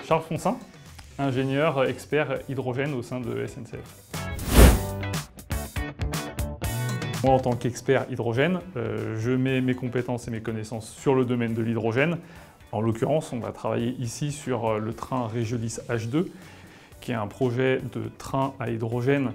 Charles Foncin, ingénieur expert hydrogène au sein de SNCF. Moi, en tant qu'expert hydrogène, je mets mes compétences et mes connaissances sur le domaine de l'hydrogène. En l'occurrence, on va travailler ici sur le train Régiolis H2, qui est un projet de train à hydrogène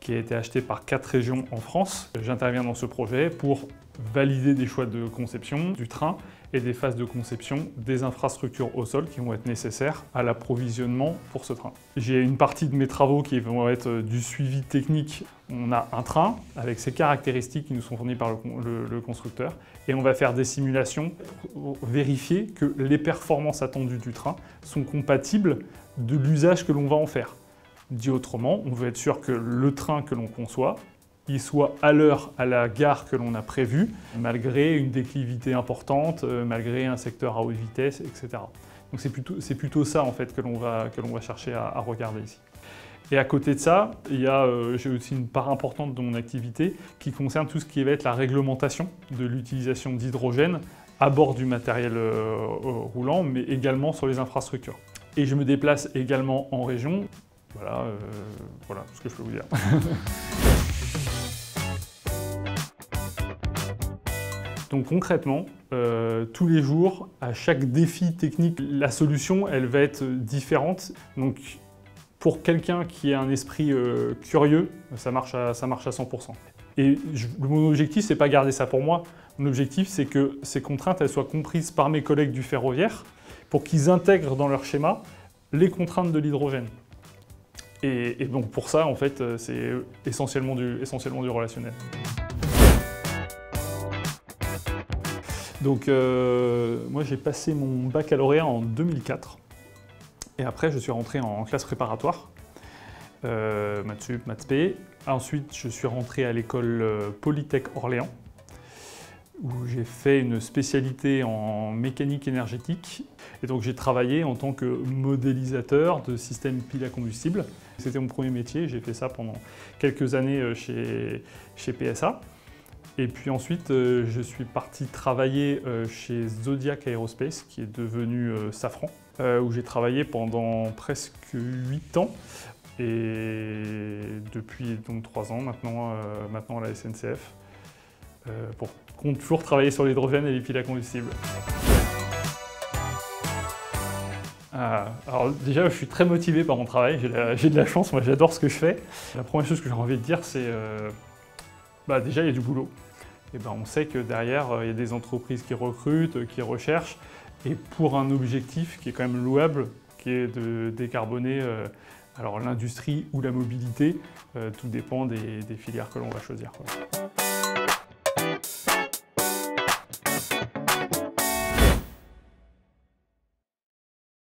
qui a été acheté par 4 régions en France. J'interviens dans ce projet pour valider des choix de conception du train et des phases de conception des infrastructures au sol qui vont être nécessaires à l'approvisionnement pour ce train. J'ai une partie de mes travaux qui vont être du suivi technique. On a un train avec ses caractéristiques qui nous sont fournies par le constructeur et on va faire des simulations pour vérifier que les performances attendues du train sont compatibles de l'usage que l'on va en faire. Dit autrement, on veut être sûr que le train que l'on conçoit, il soit à l'heure à la gare que l'on a prévue, malgré une déclivité importante, malgré un secteur à haute vitesse, etc. Donc c'est plutôt ça en fait que l'on va chercher à regarder ici. Et à côté de ça, j'ai aussi une part importante de mon activité qui concerne tout ce qui va être la réglementation de l'utilisation d'hydrogène à bord du matériel roulant, mais également sur les infrastructures. Et je me déplace également en région. Voilà ce que je peux vous dire. Donc concrètement, tous les jours, à chaque défi technique, la solution, elle va être différente. Donc pour quelqu'un qui a un esprit curieux, ça marche à 100%. Et mon objectif, c'est pas garder ça pour moi. Mon objectif, c'est que ces contraintes, elles soient comprises par mes collègues du ferroviaire pour qu'ils intègrent dans leur schéma les contraintes de l'hydrogène. Et donc pour ça, en fait, c'est essentiellement du relationnel. Donc moi, j'ai passé mon baccalauréat en 2004. Et après, je suis rentré en classe préparatoire, maths sup, maths spé. Ensuite, je suis rentré à l'école Polytech Orléans, où j'ai fait une spécialité en mécanique énergétique. Et donc j'ai travaillé en tant que modélisateur de systèmes piles à combustible. C'était mon premier métier, j'ai fait ça pendant quelques années chez PSA. Et puis ensuite, je suis parti travailler chez Zodiac Aerospace, qui est devenu Safran, où j'ai travaillé pendant presque 8 ans. Et depuis donc 3 ans maintenant à la SNCF, pour toujours travailler sur l'hydrogène et les piles à combustible. Alors déjà, je suis très motivé par mon travail, j'ai de la chance, moi j'adore ce que je fais. La première chose que j'ai envie de dire, c'est déjà il y a du boulot. Et on sait que derrière, il y a des entreprises qui recrutent, qui recherchent, et pour un objectif qui est quand même louable, qui est de décarboner alors l'industrie ou la mobilité, tout dépend des filières que l'on va choisir, quoi.